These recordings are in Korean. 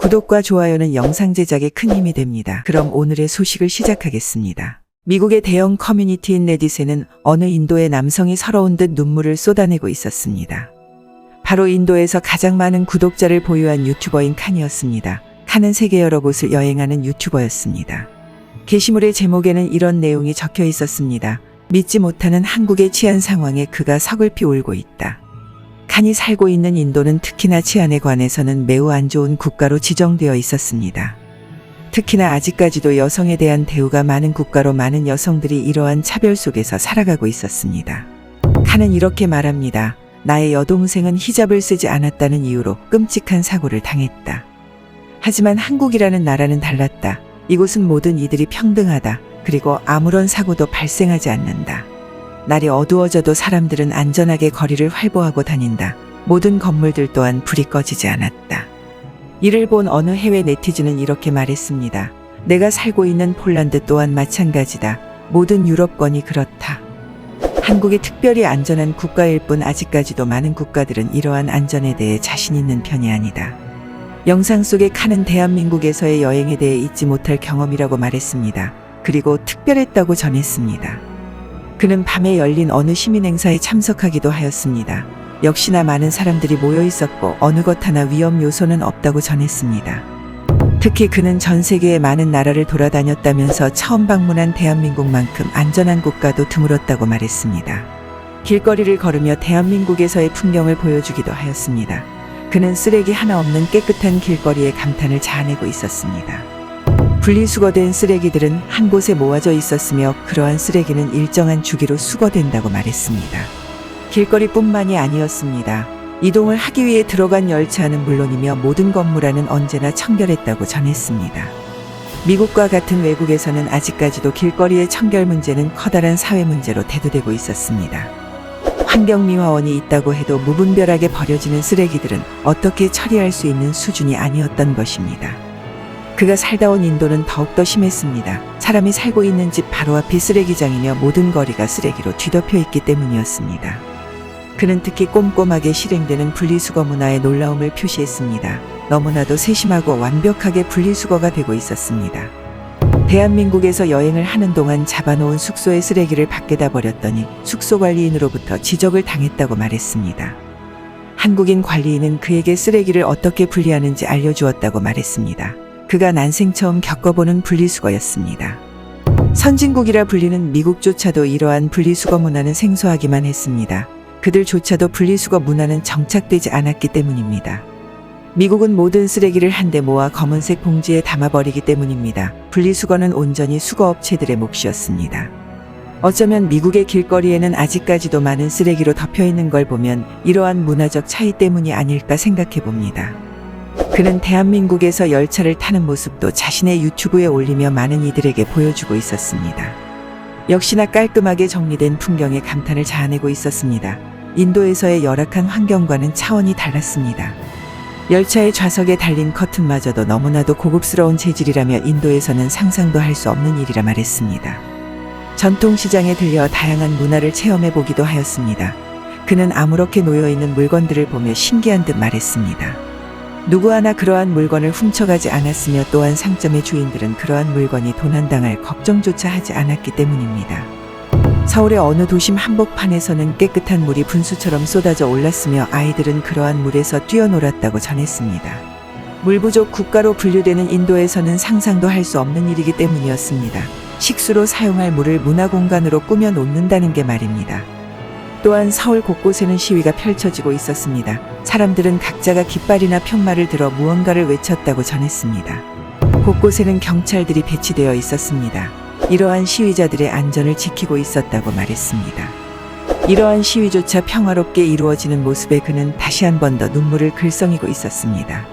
구독과 좋아요는 영상 제작에 큰 힘이 됩니다. 그럼 오늘의 소식을 시작하겠습니다. 미국의 대형 커뮤니티인 레딧에는 어느 인도의 남성이 서러운 듯 눈물을 쏟아내고 있었습니다. 바로 인도에서 가장 많은 구독자를 보유한 유튜버인 칸이었습니다. 칸은 세계 여러 곳을 여행하는 유튜버였습니다. 게시물의 제목에는 이런 내용이 적혀 있었습니다. 믿지 못하는 한국의 치안 상황에 그가 서글피 울고 있다. 칸이 살고 있는 인도는 특히나 치안에 관해서는 매우 안 좋은 국가로 지정되어 있었습니다. 특히나 아직까지도 여성에 대한 대우가 많은 국가로 많은 여성들이 이러한 차별 속에서 살아가고 있었습니다. 칸은 이렇게 말합니다. 나의 여동생은 히잡을 쓰지 않았다는 이유로 끔찍한 사고를 당했다. 하지만 한국이라는 나라는 달랐다. 이곳은 모든 이들이 평등하다. 그리고 아무런 사고도 발생하지 않는다. 날이 어두워져도 사람들은 안전하게 거리를 활보하고 다닌다. 모든 건물들 또한 불이 꺼지지 않았다. 이를 본 어느 해외 네티즌은 이렇게 말했습니다. 내가 살고 있는 폴란드 또한 마찬가지다. 모든 유럽권이 그렇다. 한국이 특별히 안전한 국가일 뿐 아직까지도 많은 국가들은 이러한 안전에 대해 자신 있는 편이 아니다. 영상 속의 칸은 대한민국에서의 여행에 대해 잊지 못할 경험이라고 말했습니다. 그리고 특별했다고 전했습니다. 그는 밤에 열린 어느 시민행사에 참석하기도 하였습니다. 역시나 많은 사람들이 모여 있었고 어느 것 하나 위험 요소는 없다고 전했습니다. 특히 그는 전 세계의 많은 나라를 돌아다녔다면서 처음 방문한 대한민국만큼 안전한 국가도 드물었다고 말했습니다. 길거리를 걸으며 대한민국에서의 풍경을 보여주기도 하였습니다. 그는 쓰레기 하나 없는 깨끗한 길거리에 감탄을 자아내고 있었습니다. 분리수거된 쓰레기들은 한 곳에 모아져 있었으며 그러한 쓰레기는 일정한 주기로 수거된다고 말했습니다. 길거리뿐만이 아니었습니다. 이동을 하기 위해 들어간 열차는 물론이며 모든 건물 안은 언제나 청결했다고 전했습니다. 미국과 같은 외국에서는 아직까지도 길거리의 청결 문제는 커다란 사회 문제로 대두되고 있었습니다. 환경미화원이 있다고 해도 무분별하게 버려지는 쓰레기들은 어떻게 처리할 수 있는 수준이 아니었던 것입니다. 그가 살다 온 인도는 더욱더 심했습니다. 사람이 살고 있는 집 바로 앞이 쓰레기장이며 모든 거리가 쓰레기로 뒤덮여 있기 때문이었습니다. 그는 특히 꼼꼼하게 실행되는 분리수거 문화의 놀라움을 표시했습니다. 너무나도 세심하고 완벽하게 분리수거가 되고 있었습니다. 대한민국에서 여행을 하는 동안 잡아놓은 숙소의 쓰레기를 밖에다 버렸더니 숙소관리인으로부터 지적을 당했다고 말했습니다. 한국인 관리인은 그에게 쓰레기를 어떻게 분리하는지 알려주었다고 말했습니다. 그가 난생 처음 겪어보는 분리수거였습니다. 선진국이라 불리는 미국조차도 이러한 분리수거 문화는 생소하기만 했습니다. 그들조차도 분리수거 문화는 정착되지 않았기 때문입니다. 미국은 모든 쓰레기를 한데 모아 검은색 봉지에 담아버리기 때문입니다. 분리수거는 온전히 수거업체들의 몫이었습니다. 어쩌면 미국의 길거리에는 아직까지도 많은 쓰레기로 덮여있는 걸 보면 이러한 문화적 차이 때문이 아닐까 생각해 봅니다. 그는 대한민국에서 열차를 타는 모습도 자신의 유튜브에 올리며 많은 이들에게 보여주고 있었습니다. 역시나 깔끔하게 정리된 풍경에 감탄을 자아내고 있었습니다. 인도에서의 열악한 환경과는 차원이 달랐습니다. 열차의 좌석에 달린 커튼마저도 너무나도 고급스러운 재질이라며 인도에서는 상상도 할 수 없는 일이라 말했습니다. 전통시장에 들려 다양한 문화를 체험해 보기도 하였습니다. 그는 아무렇게 놓여있는 물건들을 보며 신기한 듯 말했습니다. 누구 하나 그러한 물건을 훔쳐가지 않았으며 또한 상점의 주인들은 그러한 물건이 도난당할 걱정조차 하지 않았기 때문입니다. 서울의 어느 도심 한복판에서는 깨끗한 물이 분수처럼 쏟아져 올랐으며 아이들은 그러한 물에서 뛰어놀았다고 전했습니다. 물 부족 국가로 분류되는 인도에서는 상상도 할 수 없는 일이기 때문이었습니다. 식수로 사용할 물을 문화공간으로 꾸며 놓는다는 게 말입니다. 또한 서울 곳곳에는 시위가 펼쳐지고 있었습니다. 사람들은 각자가 깃발이나 편말을 들어 무언가를 외쳤다고 전했습니다. 곳곳에는 경찰들이 배치되어 있었습니다. 이러한 시위자들의 안전을 지키고 있었다고 말했습니다. 이러한 시위조차 평화롭게 이루어지는 모습에 그는 다시 한 번 더 눈물을 글썽이고 있었습니다.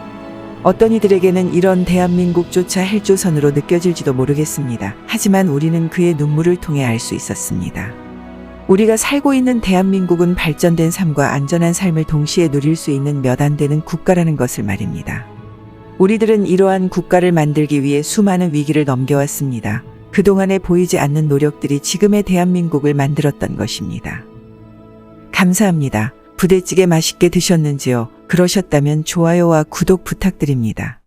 어떤 이들에게는 이런 대한민국조차 헬조선으로 느껴질지도 모르겠습니다. 하지만 우리는 그의 눈물을 통해 알 수 있었습니다. 우리가 살고 있는 대한민국은 발전된 삶과 안전한 삶을 동시에 누릴 수 있는 몇 안 되는 국가라는 것을 말입니다. 우리들은 이러한 국가를 만들기 위해 수많은 위기를 넘겨왔습니다. 그동안에 보이지 않는 노력들이 지금의 대한민국을 만들었던 것입니다. 감사합니다. 부대찌개 맛있게 드셨는지요? 그러셨다면 좋아요와 구독 부탁드립니다.